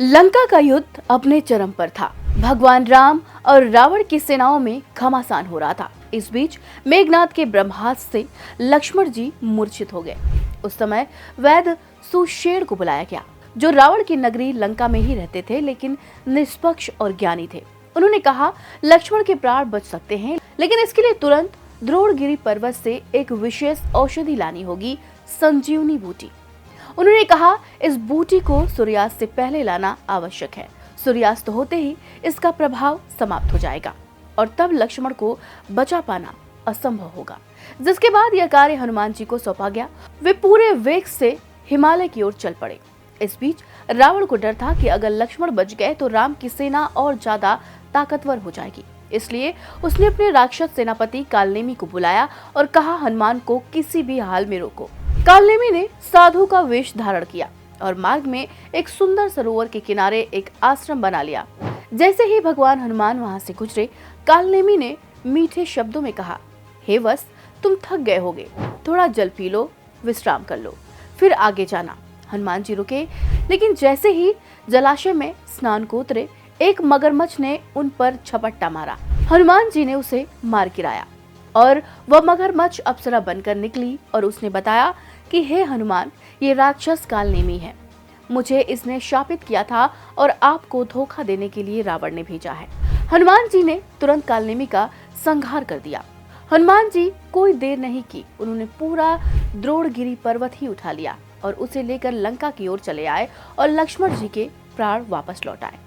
लंका का युद्ध अपने चरम पर था। भगवान राम और रावण की सेनाओं में घमासान हो रहा था। इस बीच मेघनाथ के ब्रह्मास्त्र से लक्ष्मण जी मूर्छित हो गए। उस समय वैद्य सुषेण को बुलाया गया, जो रावण की नगरी लंका में ही रहते थे, लेकिन निष्पक्ष और ज्ञानी थे। उन्होंने कहा, लक्ष्मण के प्राण बच सकते हैं, लेकिन इसके लिए तुरंत द्रोणगिरि पर्वत से एक विशेष औषधि लानी होगी, संजीवनी बूटी। उन्होंने कहा, इस बूटी को सूर्यास्त से पहले लाना आवश्यक है। सूर्यास्त होते ही इसका प्रभाव समाप्त हो जाएगा और तब लक्ष्मण को बचा पाना असंभव होगा। जिसके बाद यह कार्य हनुमान जी को सौंपा गया। वे पूरे वेग से हिमालय की ओर चल पड़े। इस बीच रावण को डर था कि अगर लक्ष्मण बच गए तो राम की सेना और ज्यादा ताकतवर हो जाएगी। इसलिए उसने अपने राक्षस सेनापति कालनेमी को बुलाया और कहा, हनुमान को किसी भी हाल में रोको। कालनेमी ने साधु का वेश धारण किया और मार्ग में एक सुंदर सरोवर के किनारे एक आश्रम बना लिया। जैसे ही भगवान हनुमान वहां से गुजरे, कालनेमी ने मीठे शब्दों में कहा, हे वत्स, तुम थक गए होगे, थोड़ा जल पी लो, विश्राम कर लो, फिर आगे जाना। हनुमान जी रुके, लेकिन जैसे ही जलाशय में स्नान को उतरे, एक मगरमच्छ ने उन पर झपट्टा मारा। हनुमान जी ने उसे मार गिराया और वह मगरमच्छ अप्सरा बनकर निकली और उसने बताया कि हे हनुमान, ये राक्षस कालनेमी है। मुझे इसने शापित किया था और आपको धोखा देने के लिए रावण ने भेजा है। हनुमान जी ने तुरंत कालनेमी का संहार कर दिया। हनुमान जी कोई देर नहीं की, उन्होंने पूरा द्रोणगिरि पर्वत ही उठा लिया और उसे लेकर लंका की ओर चले आए और लक्ष्मण जी के प्राण वापस लौट आए।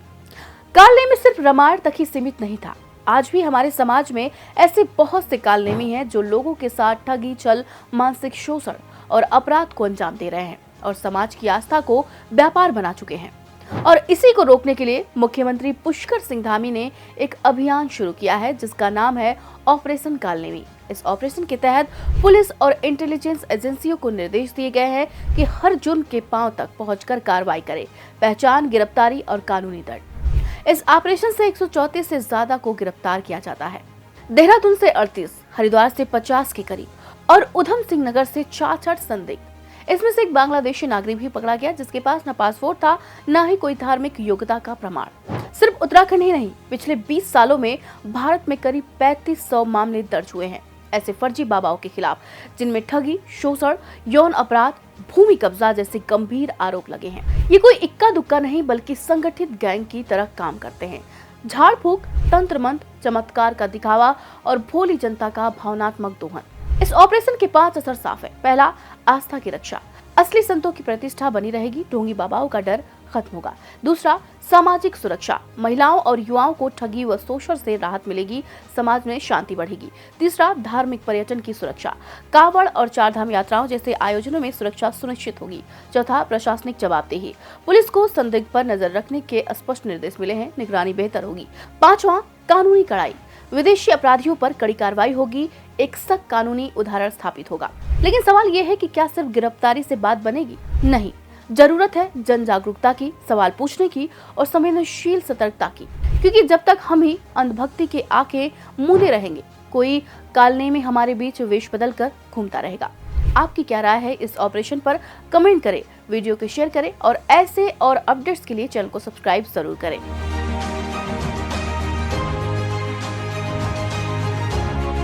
कालनेमी सिर्फ रामायण तक ही सीमित नहीं था। आज भी हमारे समाज में ऐसे बहुत से कालनेमी हैं जो लोगों के साथ ठगी, छल, मानसिक शोषण और अपराध को अंजाम दे रहे हैं और समाज की आस्था को व्यापार बना चुके हैं। और इसी को रोकने के लिए मुख्यमंत्री पुष्कर सिंह धामी ने एक अभियान शुरू किया है, जिसका नाम है ऑपरेशन कालनेमी। इस ऑपरेशन के तहत पुलिस और इंटेलिजेंस एजेंसियों को निर्देश दिए गए हैं कि हर जुर्म के पांव तक पहुंचकर कार्रवाई करे, पहचान, गिरफ्तारी और कानूनी दंड। इस ऑपरेशन से 134 से ज्यादा को गिरफ्तार किया जाता है। देहरादून से 38, हरिद्वार से 50 के करीब और उधम सिंह नगर से 66 संदिग्ध। इसमें से एक बांग्लादेशी नागरिक भी पकड़ा गया, जिसके पास न पासपोर्ट था, न ही कोई धार्मिक योग्यता का प्रमाण। सिर्फ उत्तराखंड ही नहीं, पिछले 20 सालों में भारत में करीब 3500 मामले दर्ज हुए हैं ऐसे फर्जी बाबाओं के खिलाफ, जिनमें ठगी, शोषण, यौन अपराध, भूमि कब्जा जैसे गंभीर आरोप लगे हैं। ये कोई इक्का दुक्का नहीं, बल्कि संगठित गैंग की तरह काम करते हैं। झाड़ फूक, तंत्र मंत्र, चमत्कार का दिखावा और भोली जनता का भावनात्मक दोहन। इस ऑपरेशन के 5 असर साफ है। पहला, आस्था की रक्षा, असली संतों की प्रतिष्ठा बनी रहेगी, ढोंगी बाबाओं का डर खत्म होगा। दूसरा, सामाजिक सुरक्षा, महिलाओं और युवाओं को ठगी व शोषण से राहत मिलेगी, समाज में शांति बढ़ेगी। तीसरा, धार्मिक पर्यटन की सुरक्षा, कांवड़ और चारधाम यात्राओं जैसे आयोजनों में सुरक्षा सुनिश्चित होगी। चौथा, प्रशासनिक जवाबदेही, पुलिस को संदिग्ध पर नजर रखने के स्पष्ट निर्देश मिले हैं, निगरानी बेहतर होगी। पांचवा, कानूनी कड़ाई, विदेशी अपराधियों पर कड़ी कार्रवाई होगी, एक सख्त कानूनी उदाहरण स्थापित होगा। लेकिन सवाल यह है कि क्या सिर्फ गिरफ्तारी से बात बनेगी? नहीं, जरूरत है जन जागरूकता की, सवाल पूछने की और संवेदनशील सतर्कता की, क्योंकि जब तक हम ही अंधभक्ति के आंखें मूंदे रहेंगे, कोई कालनेमी हमारे बीच वेश बदल कर घूमता रहेगा। आपकी क्या राय है इस ऑपरेशन पर? कमेंट करें, वीडियो को शेयर करें और ऐसे और अपडेट्स के लिए चैनल को सब्सक्राइब जरूर करें।